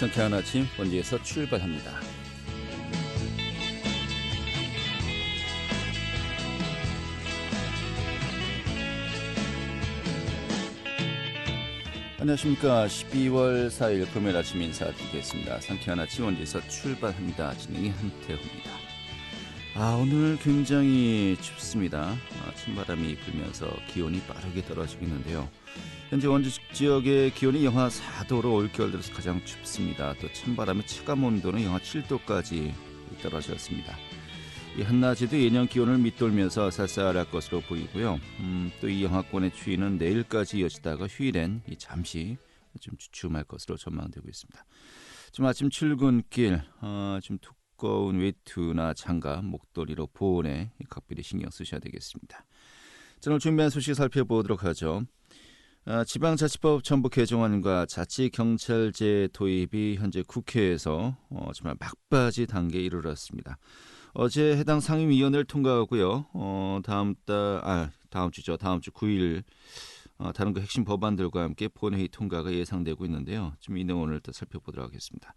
상쾌한 아침 원지에서 출발합니다. 안녕하십니까. 12월 4일 금요일 아침 인사드리겠습니다. 상쾌한 아침 원지에서 출발합니다. 진행이 한태호입니다. 오늘 굉장히 춥습니다. 찬바람이 불면서 기온이 빠르게 떨어지고 있는데요. 현재 원주 지역의 기온이 영하 4도로 올겨울 들어서 가장 춥습니다. 또 찬바람의 체감 온도는 영하 7도까지 떨어졌습니다. 이 한낮에도 예년 기온을 밑돌면서 쌀쌀할 것으로 보이고요. 또 이 영하권의 추위는 내일까지 이어지다가 휴일엔 잠시 좀 주춤할 것으로 전망되고 있습니다. 좀 아침 출근길 좀 두꺼운 외투나 장갑, 목도리로 보온에 각별히 신경 쓰셔야 되겠습니다. 자, 오늘 준비한 소식 살펴보도록 하죠. 지방자치법 전부 개정안과 자치경찰제 도입이 현재 국회에서 정말 막바지 단계에 이르렀습니다. 어제 해당 상임위원회를 통과하고요. 다음 주 9일 다른 핵심 법안들과 함께 본회의 통과가 예상되고 있는데요. 좀 이 내용을 또 살펴보도록 하겠습니다.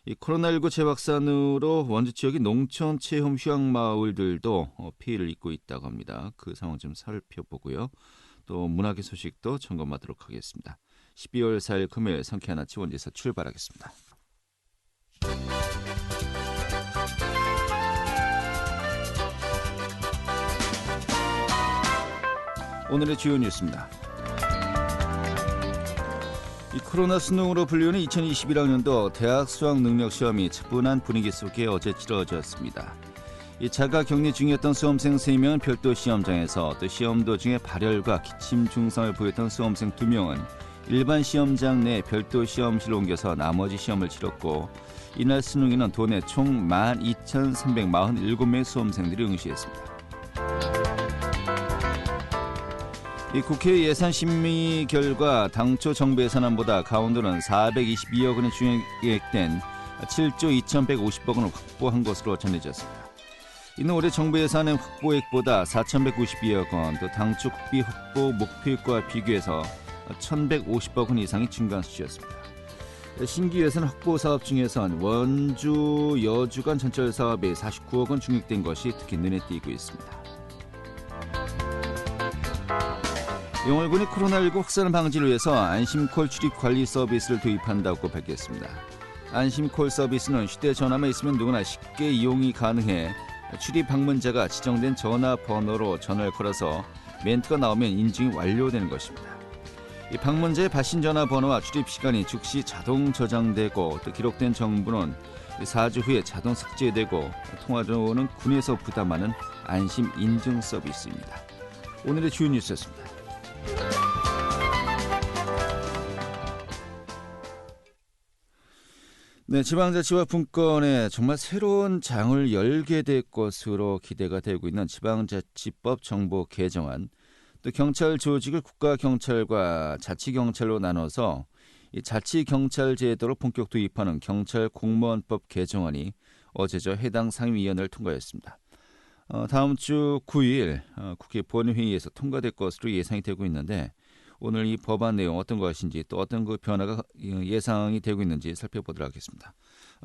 이 코로나19 재확산으로 원주 지역의 농촌 체험 휴양마을들도 피해를 입고 있다고 합니다. 그 상황 좀 살펴보고요. 또 문학의 소식도 점검하도록 하겠습니다. 12월 4일 금요일 상쾌한 아침 원지에서 출발하겠습니다. 오늘의 주요 뉴스입니다. 이 코로나 수능으로 불리우는 2021학년도 대학 수학 능력 시험이 차분한 분위기 속에 어제 치러졌습니다. 이 자가 격리 중이었던 수험생 3명은 별도 시험장에서, 또 시험 도중에 발열과 기침 증상을 보였던 수험생 2명은 일반 시험장 내 별도 시험실로 옮겨서 나머지 시험을 치렀고, 이날 수능에는 도내 총 12,347명의 수험생들이 응시했습니다. 이 국회 예산 심의 결과 당초 정부 예산안보다 강원도는 422억 원의 준계획된 7조 2,150억 원을 확보한 것으로 전해졌습니다. 이는 올해 정부 예산의 확보액보다 4,192억 원, 또 당초 국비 확보 목표액과 비교해서 1,150억 원 이상이 증가한 수치였습니다. 신규 예산 확보 사업 중에선 원주 여주간 전철 사업에 49억 원 증액된 것이 특히 눈에 띄고 있습니다. 영월군이 코로나19 확산 방지를 위해서 안심콜 출입 관리 서비스를 도입한다고 밝혔습니다. 안심콜 서비스는 휴대전화만 있으면 누구나 쉽게 이용이 가능해 출입 방문자가 지정된 전화번호로 전화를 걸어서 멘트가 나오면 인증이 완료되는 것입니다. 이 방문자의 발신 전화번호와 출입 시간이 즉시 자동 저장되고, 또 기록된 정보는 4주 후에 자동 삭제되고, 통화료는 군에서 부담하는 안심 인증 서비스입니다. 오늘의 주요 뉴스였습니다. 네, 지방자치와 분권에 정말 새로운 장을 열게 될 것으로 기대가 되고 있는 지방자치법 정부 개정안, 또 경찰 조직을 국가경찰과 자치경찰로 나눠서 이 자치경찰 제도를 본격 도입하는 경찰공무원법 개정안이 어제 해당 상임위원회를 통과했습니다. 다음 주 9일 국회 본회의에서 통과될 것으로 예상이 되고 있는데, 오늘 이 법안 내용 어떤 것인지, 또 어떤 그 변화가 예상이 되고 있는지 살펴보도록 하겠습니다.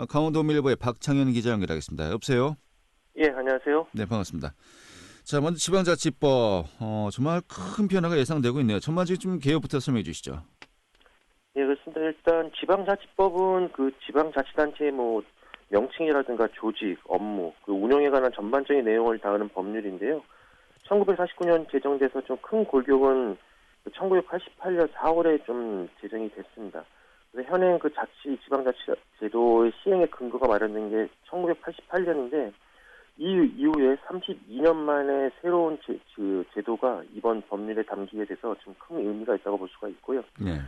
강원도밀보의 박창현 기자 연결하겠습니다. 여보세요? 예, 안녕하세요. 네, 반갑습니다. 자, 먼저 지방자치법 정말 큰 변화가 예상되고 있네요. 전반적인 좀 개요부터 설명해 주시죠. 예, 그렇습니다. 일단 지방자치법은 그 지방자치단체의 명칭이라든가 조직, 업무, 그 운영에 관한 전반적인 내용을 다루는 법률인데요. 1949년 제정돼서 좀 큰 골격은 1988년 4월에 좀 제정이 됐습니다. 그래서 현행 그 지방자치 제도의 시행의 근거가 마련된 게 1988년인데, 이 이후에 32년 만에 새로운 제도가 이번 법률에 담기게 돼서 좀 큰 의미가 있다고 볼 수가 있고요. 네.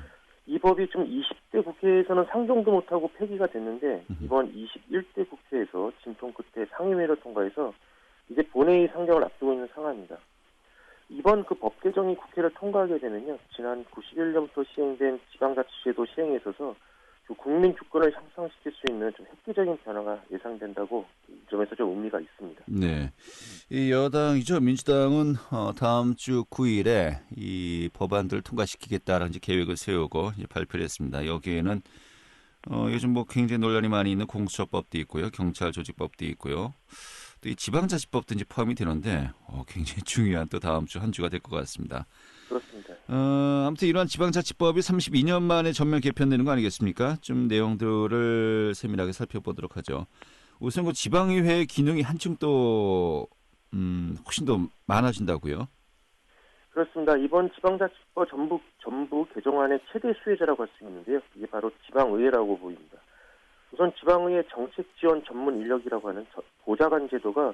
이 법이 좀 20대 국회에서는 상정도 못하고 폐기가 됐는데, 이번 21대 국회에서 진통 끝에 상임위를 통과해서 이제 본회의 상정을 앞두고 있는 상황입니다. 이번 그 법 개정이 국회를 통과하게 되면요, 지난 91년부터 시행된 지방자치제도 시행에 있어서 국민 주권을 향상시킬 수 있는 좀 획기적인 변화가 예상된다고 이 점에서 좀 의미가 있습니다. 네, 이 여당이죠. 민주당은 다음 주 9일에 이 법안들을 통과시키겠다라는 계획을 세우고 발표를 했습니다. 여기에는 요즘 뭐 굉장히 논란이 많이 있는 공수처법도 있고요. 경찰 조직법도 있고요. 또 이 지방자치법도 이제 포함이 되는데 굉장히 중요한 또 다음 주 한 주가 될 것 같습니다. 그렇습니다. 아무튼 이러한 지방자치법이 32년 만에 전면 개편되는 거 아니겠습니까? 좀 내용들을 세밀하게 살펴보도록 하죠. 우선 그 지방의회의 기능이 한층 또 훨씬 더 많아진다고요? 그렇습니다. 이번 지방자치법 전부 개정안의 최대 수혜자라고 할 수 있는데요. 이게 바로 지방의회라고 보입니다. 우선 지방의회 정책 지원 전문 인력이라고 하는 보좌관 제도가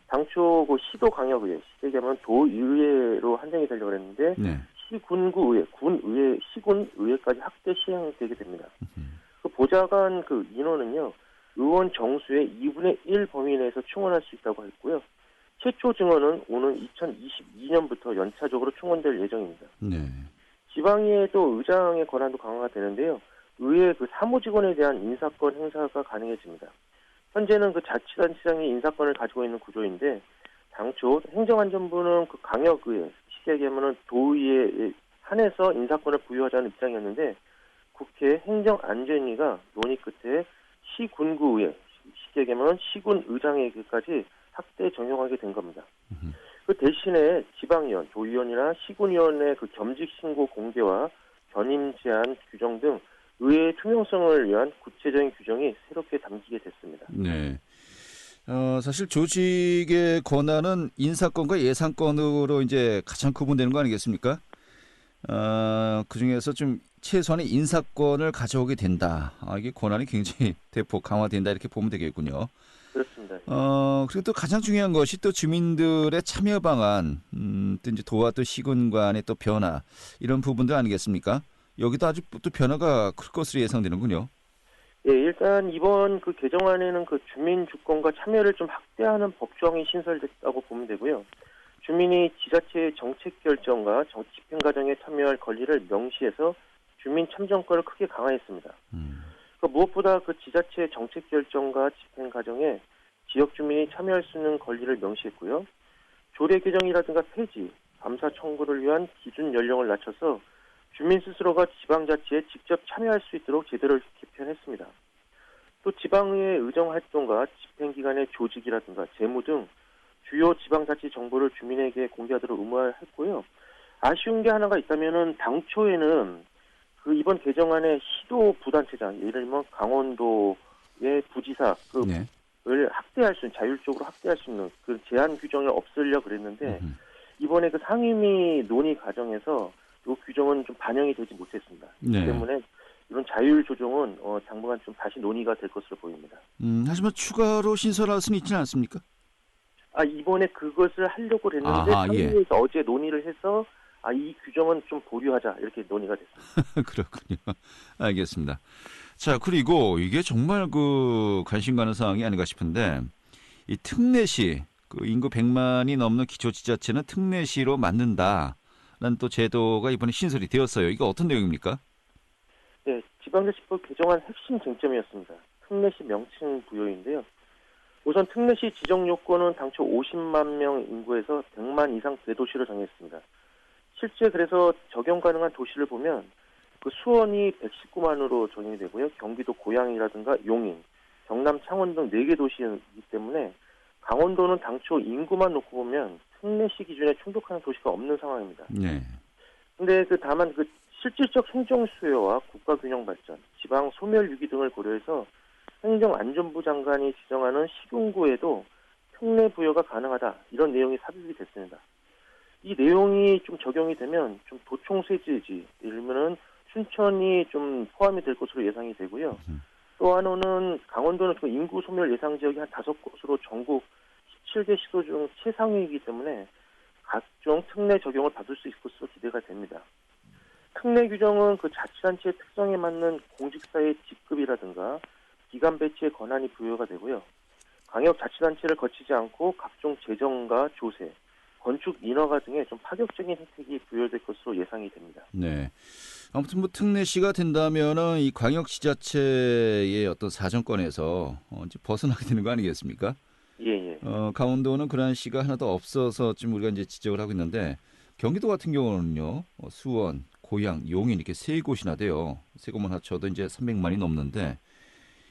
당초 그 시도 강역의회, 쉽게 얘기하면 도의회로 한정이 되려고 했는데 네. 시군구의회, 군의회, 시군의회까지 확대 시행되게 됩니다. 그 보좌관 그 인원은요, 의원 정수의 2분의 1 범위 내에서 충원할 수 있다고 했고요. 최초 증원은 오는 2022년부터 연차적으로 충원될 예정입니다. 네. 지방의회도 의장의 권한도 강화가 되는데요. 의회 그 사무직원에 대한 인사권 행사가 가능해집니다. 현재는 그 자치단체장이 인사권을 가지고 있는 구조인데 당초 행정안전부는 그 강역의회, 쉽게 얘기하면 도의회에 한해서 인사권을 부여하자는 입장이었는데 국회 행정안전위가 논의 끝에 시군구의회, 쉽게 얘기하면 시군의장에게까지 확대 적용하게 된 겁니다. 그 대신에 지방위원, 도의원이나 시군위원의 그 겸직 신고 공개와 견임 제한 규정 등 의회의 투명성을 위한 구체적인 규정이 새롭게 담기게 됐습니다. 네. 사실 조직의 권한은 인사권과 예산권으로 이제 가장 구분되는 거 아니겠습니까? 그 중에서 좀 최소한의 인사권을 가져오게 된다. 이게 권한이 굉장히 대폭 강화된다 이렇게 보면 되겠군요. 그렇습니다. 그리고 또 가장 중요한 것이 또 주민들의 참여 방안, 또 이제 도와 또 시군 간의 또 변화 이런 부분들 아니겠습니까? 여기도 아주 또 변화가 클 것으로 예상되는군요. 예, 일단 이번 그 개정안에는 그 주민 주권과 참여를 좀 확대하는 법조항이 신설됐다고 보면 되고요. 주민이 지자체의 정책 결정과 집행 과정에 참여할 권리를 명시해서 주민 참정권을 크게 강화했습니다. 무엇보다 그 지자체의 정책 결정과 집행 과정에 지역 주민이 참여할 수 있는 권리를 명시했고요. 조례 개정이라든가 폐지, 감사 청구를 위한 기준 연령을 낮춰서 주민 스스로가 지방자치에 직접 참여할 수 있도록 제도를 개편했습니다. 또 지방의회 의정 활동과 집행기관의 조직이라든가 재무 등 주요 지방자치 정보를 주민에게 공개하도록 의무화했고요. 아쉬운 게 하나가 있다면은 당초에는 그 이번 개정안에 시도 부단체장, 예를 들면 강원도의 부지사 네. 을 확대할 수 있는, 자율적으로 확대할 수 있는 그 제한 규정을 없애려고 그랬는데 이번에 그 상임위 논의 과정에서 이 규정은 좀 반영이 되지 못했습니다. 네. 그렇기 때문에 이런 자율 조정은 당분간 좀 다시 논의가 될 것으로 보입니다. 하지만 추가로 신설할 수는 있지는 않습니까? 이번에 그것을 하려고 했는데 아하, 상임위에서 어제 논의를 해서 이 규정은 좀 보류하자 이렇게 논의가 됐습니다. 그렇군요. 알겠습니다. 자, 그리고 이게 정말 그 관심 가는 사항이 아닌가 싶은데 이 특례시, 그 인구 100만이 넘는 기초지자체는 특례시로 만든다라는 또 제도가 이번에 신설이 되었어요. 이거 어떤 내용입니까? 네, 지방자치법 개정안 핵심 쟁점이었습니다. 특례시 명칭 부여인데요. 우선 특례시 지정 요건은 당초 50만 명 인구에서 100만 이상 대도시로 정했습니다. 실제 그래서 적용 가능한 도시를 보면 그 수원이 119만으로 정의되고요. 경기도 고양이라든가 용인, 경남 창원 등 4개 도시이기 때문에 강원도는 당초 인구만 놓고 보면 특례시 기준에 충족하는 도시가 없는 상황입니다. 네. 근데 다만 그 실질적 행정 수요와 국가 균형 발전, 지방 소멸 위기 등을 고려해서 행정안전부 장관이 지정하는 시군구에도 특례 부여가 가능하다. 이런 내용이 삽입이 됐습니다. 이 내용이 좀 적용이 되면 좀 도청세제지, 예를 들면은 춘천이 좀 포함이 될 것으로 예상이 되고요. 또 하나는 강원도는 그 인구 소멸 예상 지역이 한 5곳으로 전국 17개 시도 중 최상위이기 때문에 각종 특례 적용을 받을 수 있을 것으로 기대가 됩니다. 특례 규정은 그 자치단체의 특성에 맞는 공직사의 직급이라든가 기관 배치의 권한이 부여가 되고요. 광역자치단체를 거치지 않고 각종 재정과 조세, 건축 인허가 등의 좀 파격적인 혜택이 부여될 것으로 예상이 됩니다. 네. 아무튼 뭐 특례시가 된다면은 이 광역지자체의 어떤 사정권에서 이제 벗어나게 되는 거 아니겠습니까? 예. 강원도는 그러한 시가 하나도 없어서 지금 우리가 이제 지적을 하고 있는데 경기도 같은 경우는요, 수원, 고양, 용인 이렇게 세 곳이나 돼요. 세 곳만 합쳐도 이제 300만이 넘는데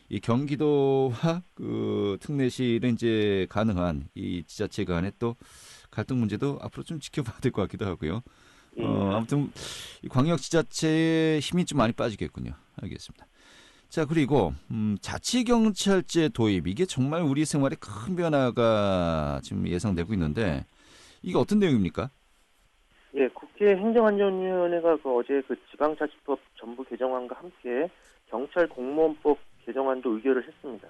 이 경기도와 그 특례시는 이제 가능한 이 지자체 간의 또 갈등 문제도 앞으로 좀 지켜봐야 될 것 같기도 하고요. 예. 아무튼 이 광역 지자체의 힘이 좀 많이 빠지겠군요. 알겠습니다. 자, 그리고 자치경찰제 도입 이게 정말 우리 생활에 큰 변화가 지금 예상되고 있는데 이게 어떤 내용입니까? 예, 국회 행정안전위원회가 어제 그 지방자치법 전부 개정안과 함께 경찰 공무원법 개정안도 의결을 했습니다.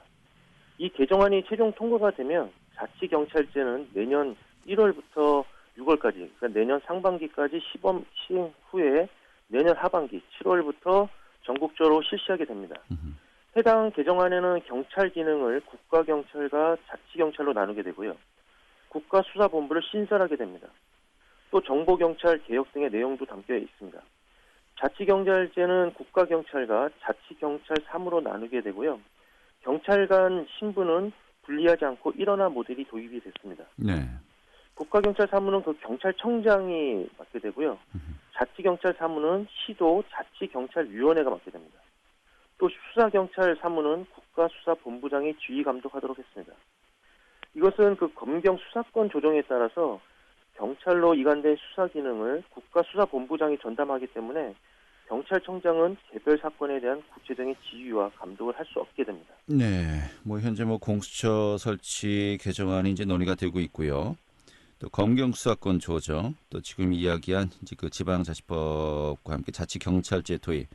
이 개정안이 최종 통과가 되면 자치경찰제는 내년 1월부터 6월까지, 그러니까 내년 상반기까지 시범 시행 후에 내년 하반기 7월부터 전국적으로 실시하게 됩니다. 해당 개정안에는 경찰 기능을 국가경찰과 자치경찰로 나누게 되고요. 국가수사본부를 신설하게 됩니다. 또 정보경찰 개혁 등의 내용도 담겨 있습니다. 자치경찰제는 국가경찰과 자치경찰 3으로 나누게 되고요. 경찰 간 신분은 분리하지 않고 일원화 모델이 도입이 됐습니다. 네. 국가경찰 사무는 그 경찰청장이 맡게 되고요. 자치경찰 사무는 시도 자치경찰위원회가 맡게 됩니다. 또 수사경찰 사무는 국가수사본부장이 지휘 감독하도록 했습니다. 이것은 그 검경 수사권 조정에 따라서 경찰로 이관된 수사 기능을 국가수사본부장이 전담하기 때문에 경찰청장은 개별 사건에 대한 구체적인 지휘와 감독을 할 수 없게 됩니다. 네. 뭐 현재 뭐 공수처 설치 개정안이 이제 논의가 되고 있고요. 또 검경 수사권 조정, 또 지금 이야기한 이제 그 지방자치법과 함께 자치경찰제 도입,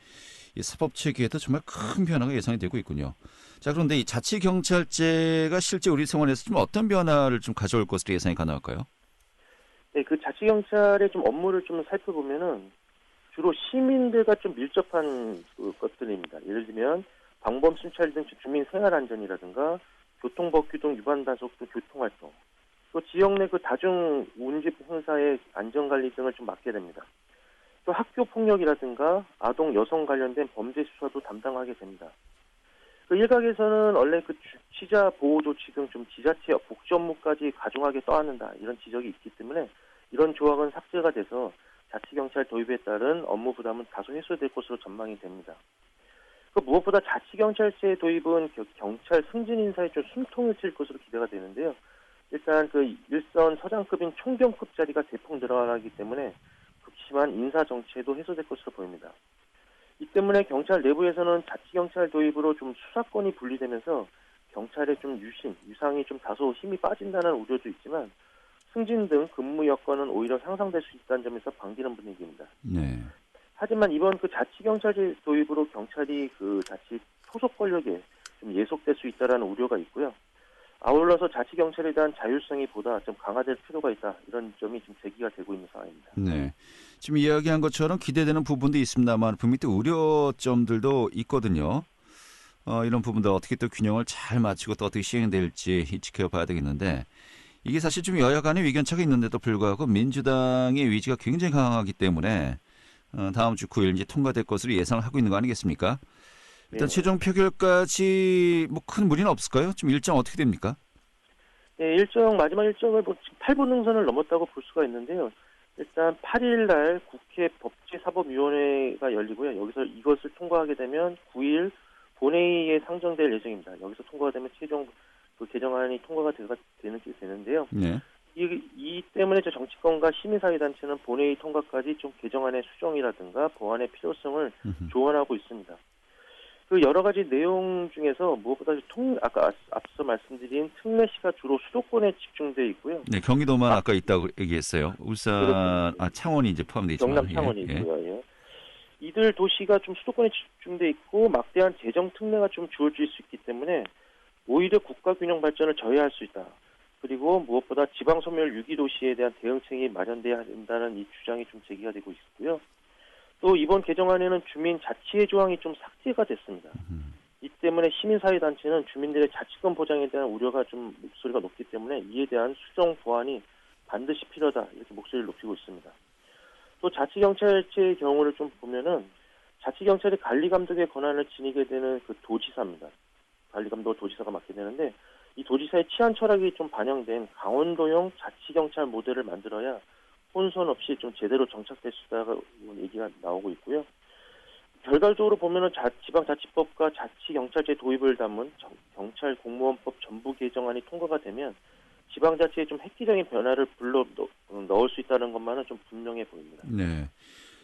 이 사법 체계에도 정말 큰 변화가 예상이 되고 있군요. 자, 그런데 이 자치경찰제가 실제 우리 생활에서 좀 어떤 변화를 좀 가져올 것으로 예상이 가능할까요? 네, 그 자치경찰의 좀 업무를 좀 살펴보면은 주로 시민들과 좀 밀접한 그 것들입니다. 예를 들면 방범 순찰 등 주민 생활 안전이라든가 교통법규 등 위반 단속 등 교통활동, 또 지역 내 그 다중 운집 행사의 안전관리 등을 좀 맡게 됩니다. 또 학교 폭력이라든가 아동 여성 관련된 범죄 수사도 담당하게 됩니다. 그 일각에서는 원래 그 취자 보호 조치 등 좀 지자체 복지 업무까지 가중하게 떠안는다 이런 지적이 있기 때문에 이런 조항은 삭제가 돼서 자치경찰 도입에 따른 업무 부담은 다소 해소될 것으로 전망이 됩니다. 그 무엇보다 자치경찰제 도입은 경찰 승진 인사에 좀 숨통을 칠 것으로 기대가 되는데요. 일단 그 일선 서장급인 총경급 자리가 대폭 늘어나기 때문에 극심한 인사 정체도 해소될 것으로 보입니다. 이 때문에 경찰 내부에서는 자치경찰 도입으로 좀 수사권이 분리되면서 경찰의 좀 유상이 좀 다소 힘이 빠진다는 우려도 있지만 승진 등 근무 여건은 오히려 향상될 수 있다는 점에서 반기는 분위기입니다. 네. 하지만 이번 그 자치경찰제 도입으로 경찰이 그 자치 소속 권력에 좀 예속될 수 있다는 우려가 있고요. 아울러서 자치경찰에 대한 자율성이 보다 좀 강화될 필요가 있다. 이런 점이 지금 제기가 되고 있는 상황입니다. 네. 지금 이야기한 것처럼 기대되는 부분도 있습니다만 분명히 또 우려점들도 있거든요. 이런 부분들 어떻게 또 균형을 잘 맞추고 또 어떻게 시행될지 지켜봐야 되겠는데 이게 사실 좀 여야 간의 의견차가 있는데도 불구하고 민주당의 의지가 굉장히 강하기 때문에 다음 주 9일 이제 통과될 것으로 예상을 하고 있는 거 아니겠습니까? 일단 네. 최종 표결까지 뭐 큰 무리는 없을까요? 지금 일정 어떻게 됩니까? 네, 마지막 일정을 뭐 8분 능선을 넘었다고 볼 수가 있는데요. 일단 8일 날 국회 법제사법위원회가 열리고요. 여기서 이것을 통과하게 되면 9일 본회의에 상정될 예정입니다. 여기서 통과가 되면 최종 그 개정안이 통과가 되는데요. 네. 이 때문에 저 정치권과 시민사회단체는 본회의 통과까지 좀 개정안의 수정이라든가 보완의 필요성을 조언하고 있습니다. 그 여러 가지 내용 중에서 무엇보다 아까 앞서 말씀드린 특례시가 주로 수도권에 집중돼 있고요. 네, 경기도만 아까 있다고 얘기했어요. 울산, 창원이 이제 포함되어 있지만. 경남 창원이 있고요. 예. 이들 도시가 좀 수도권에 집중돼 있고 막대한 재정 특례가 좀 주어질 수 있기 때문에 오히려 국가 균형 발전을 저해할 수 있다. 그리고 무엇보다 지방 소멸 유기 도시에 대한 대응책이 마련돼야 된다는 이 주장이 좀 제기가 되고 있고요. 또 이번 개정안에는 주민 자치의 조항이 좀 삭제가 됐습니다. 이 때문에 시민사회단체는 주민들의 자치권 보장에 대한 우려가 좀 목소리가 높기 때문에 이에 대한 수정 보완이 반드시 필요하다 이렇게 목소리를 높이고 있습니다. 또 자치경찰제의 경우를 좀 보면은 자치경찰이 관리감독의 권한을 지니게 되는 그 도지사입니다. 관리감독을 도지사가 맡게 되는데 이 도지사의 치안 철학이 좀 반영된 강원도형 자치경찰 모델을 만들어야 혼선 없이 좀 제대로 정착될 수 있다고 얘기가 나오고 있고요. 결과적으로 보면은 지방자치법과 자치경찰제 도입을 담은 경찰 공무원법 전부 개정안이 통과가 되면 지방자치에 좀 획기적인 변화를 불러 넣을 수 있다는 것만은 좀 분명해 보입니다. 네.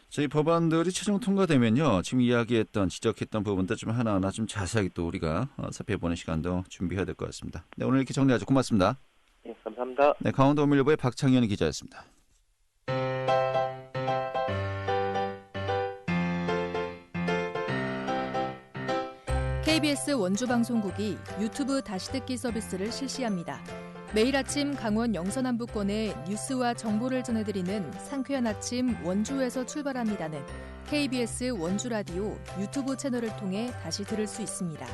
저희 법안들이 최종 통과되면요. 지금 이야기했던 지적했던 부분들 좀 하나하나 좀 자세하게 또 우리가 살펴보는 시간도 준비해야 될 것 같습니다. 네, 오늘 이렇게 정리하죠. 고맙습니다. 네, 감사합니다. 네, 강원도밀보의 박창현 기자였습니다. KBS 원주방송국이 유튜브 다시 듣기 서비스를 실시합니다. 매일 아침 강원 영서남부권의 뉴스와 정보를 전해드리는 상쾌한 아침 원주에서 출발합니다는 KBS 원주라디오 유튜브 채널을 통해 다시 들을 수 있습니다.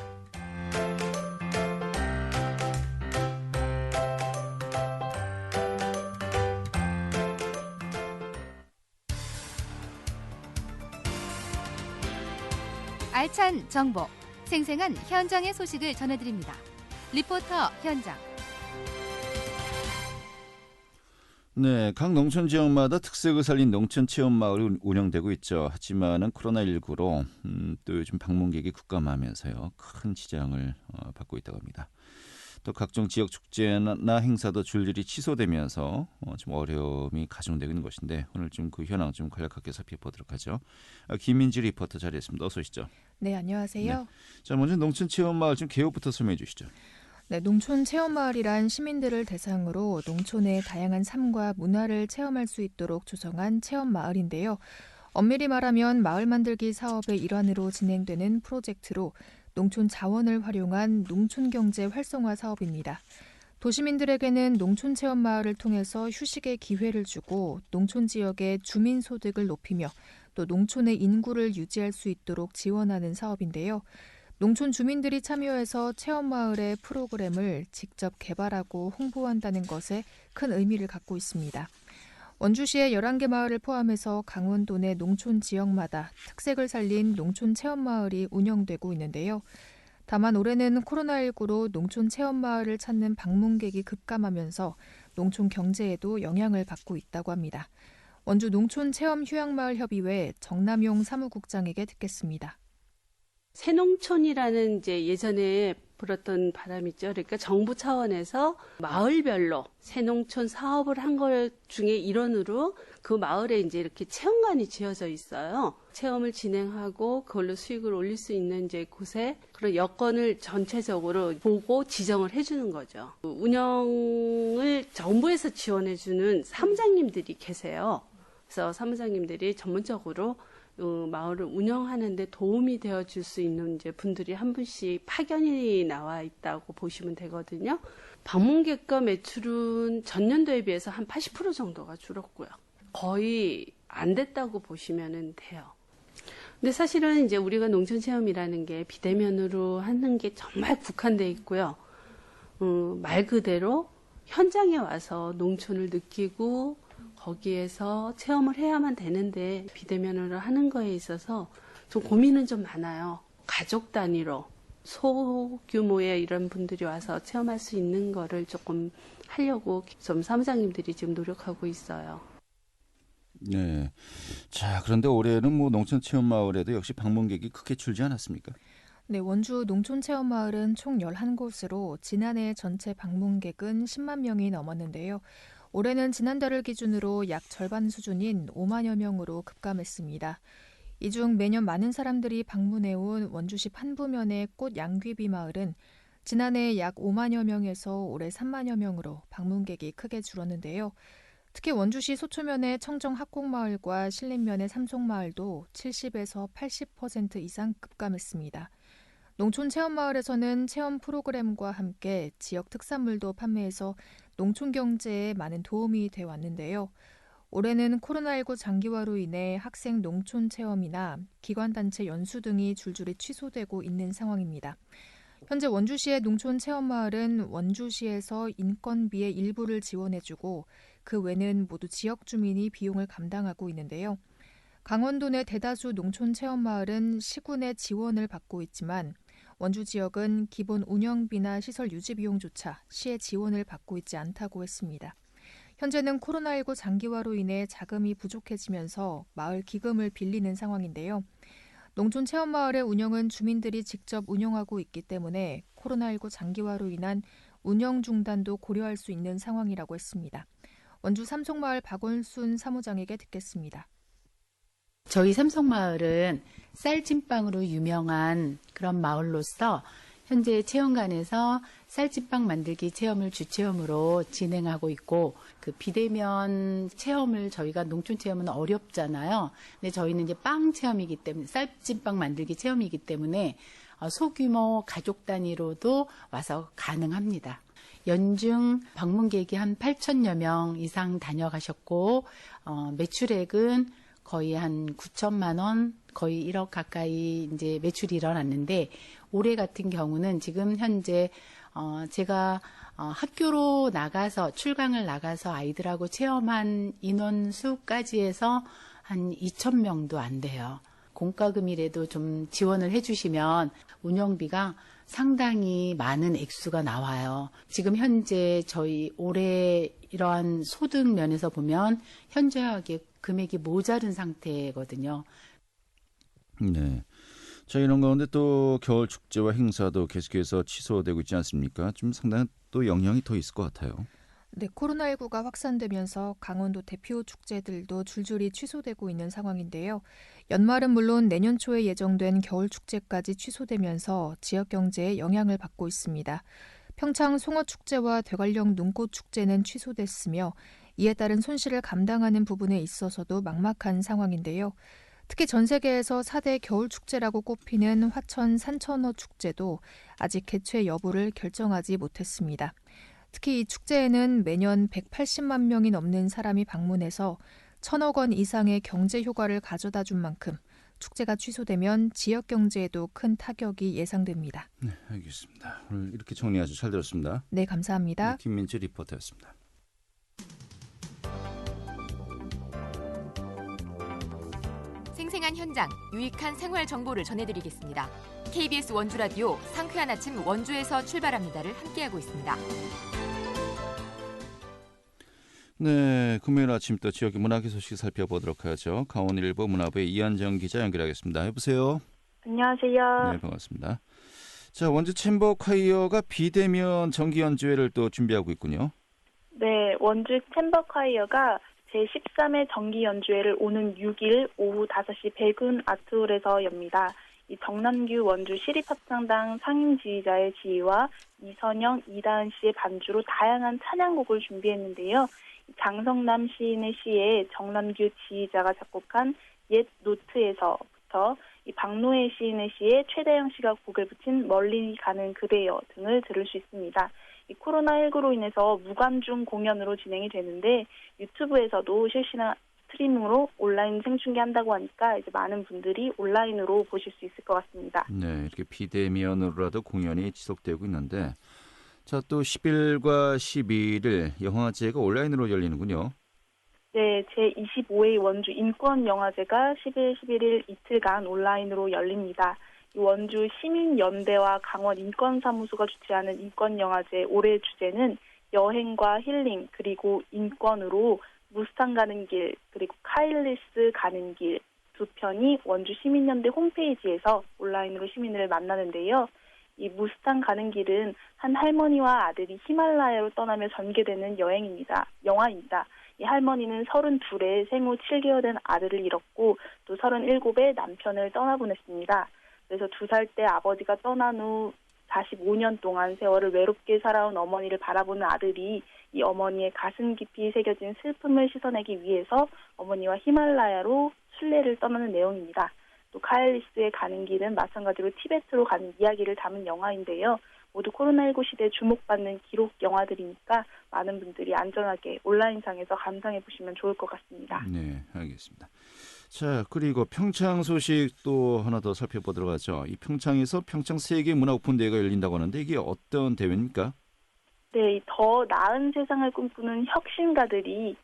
알찬 정보, 생생한 현장의 소식을 전해드립니다. 리포터 현장. 네, 각 농촌 지역마다 특색을 살린 농촌 체험 마을이 운영되고 있죠. 하지만은 코로나19로 또 요즘 방문객이 급감하면서요, 큰 지장을 받고 있다고 합니다. 또 각종 지역 축제나 행사도 줄줄이 취소되면서 좀 어려움이 가중되고 있는 것인데 오늘 좀 그 현황 좀 간략하게 살펴보도록 하죠. 김민지 리포터 자리했습니다. 어서 오시죠. 네, 안녕하세요. 네. 자, 먼저 농촌 체험 마을 좀 개요부터 설명해 주시죠. 네, 농촌 체험마을이란 시민들을 대상으로 농촌의 다양한 삶과 문화를 체험할 수 있도록 조성한 체험마을인데요. 엄밀히 말하면 마을 만들기 사업의 일환으로 진행되는 프로젝트로 농촌 자원을 활용한 농촌경제 활성화 사업입니다. 도시민들에게는 농촌 체험마을을 통해서 휴식의 기회를 주고 농촌 지역의 주민 소득을 높이며 또 농촌의 인구를 유지할 수 있도록 지원하는 사업인데요. 농촌 주민들이 참여해서 체험마을의 프로그램을 직접 개발하고 홍보한다는 것에 큰 의미를 갖고 있습니다. 원주시의 11개 마을을 포함해서 강원도 내 농촌 지역마다 특색을 살린 농촌 체험마을이 운영되고 있는데요. 다만 올해는 코로나19로 농촌 체험마을을 찾는 방문객이 급감하면서 농촌 경제에도 영향을 받고 있다고 합니다. 원주 농촌체험휴양마을협의회 정남용 사무국장에게 듣겠습니다. 새농촌이라는 이제 예전에 불었던 바람이 있죠. 그러니까 정부 차원에서 마을별로 새농촌 사업을 한 것 중에 일원으로 그 마을에 이제 이렇게 체험관이 지어져 있어요. 체험을 진행하고 그걸로 수익을 올릴 수 있는 이제 곳에 그런 여건을 전체적으로 보고 지정을 해주는 거죠. 운영을 정부에서 지원해주는 사무장님들이 계세요. 그래서 사무장님들이 전문적으로 마을을 운영하는 데 도움이 되어줄 수 있는 이제 분들이 한 분씩 파견이 나와 있다고 보시면 되거든요. 방문객과 매출은 전년도에 비해서 한 80% 정도가 줄었고요. 거의 안 됐다고 보시면 돼요. 근데 사실은 이제 우리가 농촌 체험이라는 게 비대면으로 하는 게 정말 국한돼 있고요. 말 그대로 현장에 와서 농촌을 느끼고 거기에서 체험을 해야만 되는데 비대면으로 하는 거에 있어서 좀 고민은 좀 많아요. 가족 단위로 소규모의 이런 분들이 와서 체험할 수 있는 거를 조금 하려고 좀 사무장님들이 지금 노력하고 있어요. 네. 자, 그런데 올해는 뭐 농촌 체험 마을에도 역시 방문객이 크게 줄지 않았습니까? 네, 원주 농촌체험마을은 총 11곳으로 지난해 전체 방문객은 10만 명이 넘었는데요. 올해는 지난달을 기준으로 약 절반 수준인 5만여 명으로 급감했습니다. 이 중 매년 많은 사람들이 방문해온 원주시 판부면의 꽃 양귀비 마을은 지난해 약 5만여 명에서 올해 3만여 명으로 방문객이 크게 줄었는데요. 특히 원주시 소초면의 청정학곡마을과 신림면의 삼송마을도 70에서 80% 이상 급감했습니다. 농촌체험마을에서는 체험 프로그램과 함께 지역 특산물도 판매해서 농촌 경제에 많은 도움이 돼 왔는데요. 올해는 코로나19 장기화로 인해 학생 농촌 체험이나 기관단체 연수 등이 줄줄이 취소되고 있는 상황입니다. 현재 원주시의 농촌 체험마을은 원주시에서 인건비의 일부를 지원해주고 그 외는 모두 지역 주민이 비용을 감당하고 있는데요. 강원도 내 대다수 농촌 체험마을은 시군의 지원을 받고 있지만 원주 지역은 기본 운영비나 시설 유지 비용조차 시의 지원을 받고 있지 않다고 했습니다. 현재는 코로나19 장기화로 인해 자금이 부족해지면서 마을 기금을 빌리는 상황인데요. 농촌체험마을의 운영은 주민들이 직접 운영하고 있기 때문에 코로나19 장기화로 인한 운영 중단도 고려할 수 있는 상황이라고 했습니다. 원주 삼송마을 박원순 사무장에게 듣겠습니다. 저희 삼송마을은 쌀찐빵으로 유명한 그런 마을로서 현재 체험관에서 쌀찐빵 만들기 체험을 주체험으로 진행하고 있고, 그 비대면 체험을 저희가 농촌 체험은 어렵잖아요. 근데 저희는 이제 빵 체험이기 때문에, 쌀찐빵 만들기 체험이기 때문에 소규모 가족 단위로도 와서 가능합니다. 연중 방문객이 한 8천여 명 이상 다녀가셨고, 매출액은 거의 한 9천만 원, 거의 1억 가까이 이제 매출이 일어났는데, 올해 같은 경우는 지금 현재 제가 학교로 나가서 출강을 나가서 아이들하고 체험한 인원 수까지 해서 한 2,000명도 안 돼요. 공과금이라도 좀 지원을 해주시면 운영비가 상당히 많은 액수가 나와요. 지금 현재 저희 올해 이러한 소득 면에서 보면 현저하게 금액이 모자른 상태거든요. 네. 자, 이런 가운데 또 겨울 축제와 행사도 계속해서 취소되고 있지 않습니까? 좀 상당한 또 영향이 더 있을 것 같아요. 네, 코로나19가 확산되면서 강원도 대표 축제들도 줄줄이 취소되고 있는 상황인데요. 연말은 물론 내년 초에 예정된 겨울 축제까지 취소되면서 지역 경제에 영향을 받고 있습니다. 평창 송어축제와 대관령 눈꽃축제는 취소됐으며 이에 따른 손실을 감당하는 부분에 있어서도 막막한 상황인데요. 특히 전 세계에서 4대 겨울축제라고 꼽히는 화천 산천어 축제도 아직 개최 여부를 결정하지 못했습니다. 특히 이 축제에는 매년 180만 명이 넘는 사람이 방문해서 1,000억 원 이상의 경제 효과를 가져다 준 만큼 축제가 취소되면 지역 경제에도 큰 타격이 예상됩니다. 네, 알겠습니다. 오늘 이렇게 정리 아주 잘 들었습니다. 네, 감사합니다. 네, 김민주 리포터였습니다. 생생한 현장, 유익한 생활 정보를 전해드리겠습니다. KBS 원주라디오 상쾌한 아침 원주에서 출발합니다를 함께하고 있습니다. 네, 금요일 아침 또 지역의 문화계 소식 살펴보도록 하죠. 강원일보 문화부의 이한정 기자 연결하겠습니다. 여보세요. 안녕하세요. 네, 반갑습니다. 자, 원주 챔버 콰이어가 비대면 정기 연주회를 또 준비하고 있군요. 네, 원주 챔버 콰이어가 제13회 정기 연주회를 오는 6일 오후 5시 백운 아트홀에서 엽니다. 이 정남규 원주 시립합창단 상임지휘자의 지휘와 이선영, 이다은 씨의 반주로 다양한 찬양곡을 준비했는데요. 장성남 시인의 시에 정남규 지휘자가 작곡한 옛 노트에서부터 이 박노해 시인의 시에 최대영 씨가 곡을 붙인 멀리 가는 그대여 등을 들을 수 있습니다. 이 코로나19로 인해서 무관중 공연으로 진행이 되는데 유튜브에서도 실시간 스트리밍으로 온라인 생중계한다고 하니까 이제 많은 분들이 온라인으로 보실 수 있을 것 같습니다. 네, 이렇게 비대면으로라도 공연이 지속되고 있는데, 자, 또 10일과 11일 영화제가 온라인으로 열리는군요. 네, 제25회 원주 인권영화제가 10일, 11일 이틀간 온라인으로 열립니다. 원주 시민연대와 강원 인권사무소가 주최하는 인권영화제 올해 주제는 여행과 힐링 그리고 인권으로 무스탕 가는 길 그리고 카일리스 가는 길 두 편이 원주 시민연대 홈페이지에서 온라인으로 시민을 만나는데요. 이 무스탕 가는 길은 한 할머니와 아들이 히말라야로 떠나며 전개되는 영화입니다. 이 할머니는 32에 생후 7개월 된 아들을 잃었고 또 37에 남편을 떠나보냈습니다. 그래서 2살 때 아버지가 떠난 후 45년 동안 세월을 외롭게 살아온 어머니를 바라보는 아들이 이 어머니의 가슴 깊이 새겨진 슬픔을 씻어내기 위해서 어머니와 히말라야로 순례를 떠나는 내용입니다. 또 카일리스에 가는 길은 마찬가지로 티베트로 가는 이야기를 담은 영화인데요. 모두 코로나19 시대에 주목받는 기록 영화들이니까 많은 분들이 안전하게 온라인상에서 감상해 보시면 좋을 것 같습니다. 네, 알겠습니다. 자, 그리고 평창 소식 또 하나 더 살펴보도록 하죠. 이 평창에서 평창 세계 문화 오픈 대회가 열린다고 하는데 이게 어떤 대회입니까? 네, 더 나은 세상을 꿈꾸는 혁신가들이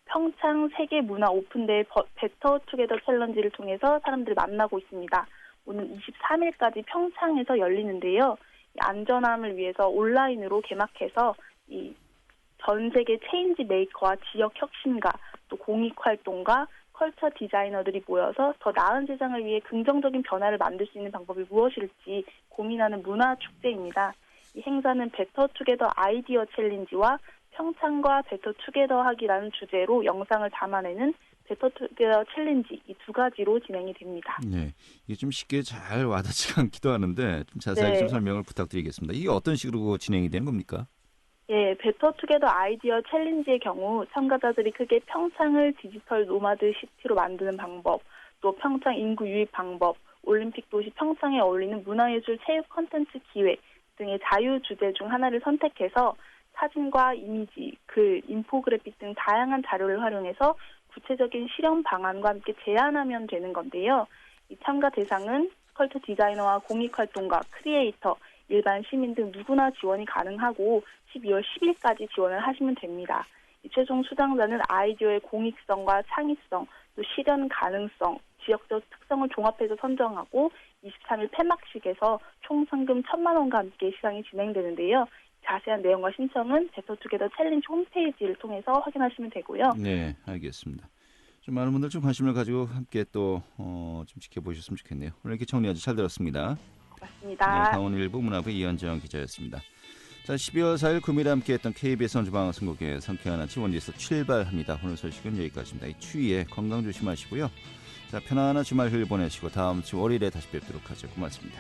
평창 세계 문화 오픈 대회 베터 투게더 챌린지를 통해서 사람들을 만나고 있습니다. 오는 23일까지 평창에서 열리는데요. 안전함을 위해서 온라인으로 개막해서 이 전 세계 체인지 메이커와 지역 혁신가, 또 공익 활동가, 컬처 디자이너들이 모여서 더 나은 세상을 위해 긍정적인 변화를 만들 수 있는 방법이 무엇일지 고민하는 문화 축제입니다. 이 행사는 베터 투게더 아이디어 챌린지와 평창과 베터 투게더 하기라는 주제로 영상을 담아내는 베터 투게더 챌린지 이 두 가지로 진행이 됩니다. 네, 이게 좀 쉽게 잘 와닿지 않기도 하는데 좀 자세하게 네. 좀 설명을 부탁드리겠습니다. 이게 어떤 식으로 진행이 되는 겁니까? 예, 베터 투게더 아이디어 챌린지의 경우 참가자들이 크게 평창을 디지털 노마드 시티로 만드는 방법, 또 평창 인구 유입 방법, 올림픽 도시 평창에 어울리는 문화예술 체육 콘텐츠 기획 등의 자유 주제 중 하나를 선택해서 사진과 이미지, 글, 인포그래픽 등 다양한 자료를 활용해서 구체적인 실현 방안과 함께 제안하면 되는 건데요. 이 참가 대상은 컬처 디자이너와 공익활동가, 크리에이터, 일반 시민 등 누구나 지원이 가능하고 12월 10일까지 지원을 하시면 됩니다. 이 최종 수상자는 아이디어의 공익성과 창의성, 또 실현 가능성, 지역적 특성을 종합해서 선정하고 23일 폐막식에서 총 상금 1,000만 원과 함께 시상이 진행되는데요. 자세한 내용과 신청은 베터 투게더 챌린지 홈페이지를 통해서 확인하시면 되고요. 네, 알겠습니다. 좀 많은 분들 좀 관심을 가지고 함께 또 좀 지켜보셨으면 좋겠네요. 오늘 이렇게 정리 아주 잘 들었습니다. 고맙습니다. 네, 강원일보 문화부 이현정 기자였습니다. 자, 12월 4일 금요일에 함께했던 KBS 원주방송국의 상쾌한 아침 원주에서 출발합니다. 오늘 소식은 여기까지입니다. 이 추위에 건강 조심하시고요. 자, 편안한 주말 휴일 보내시고 다음 주 월요일에 다시 뵙도록 하죠. 고맙습니다.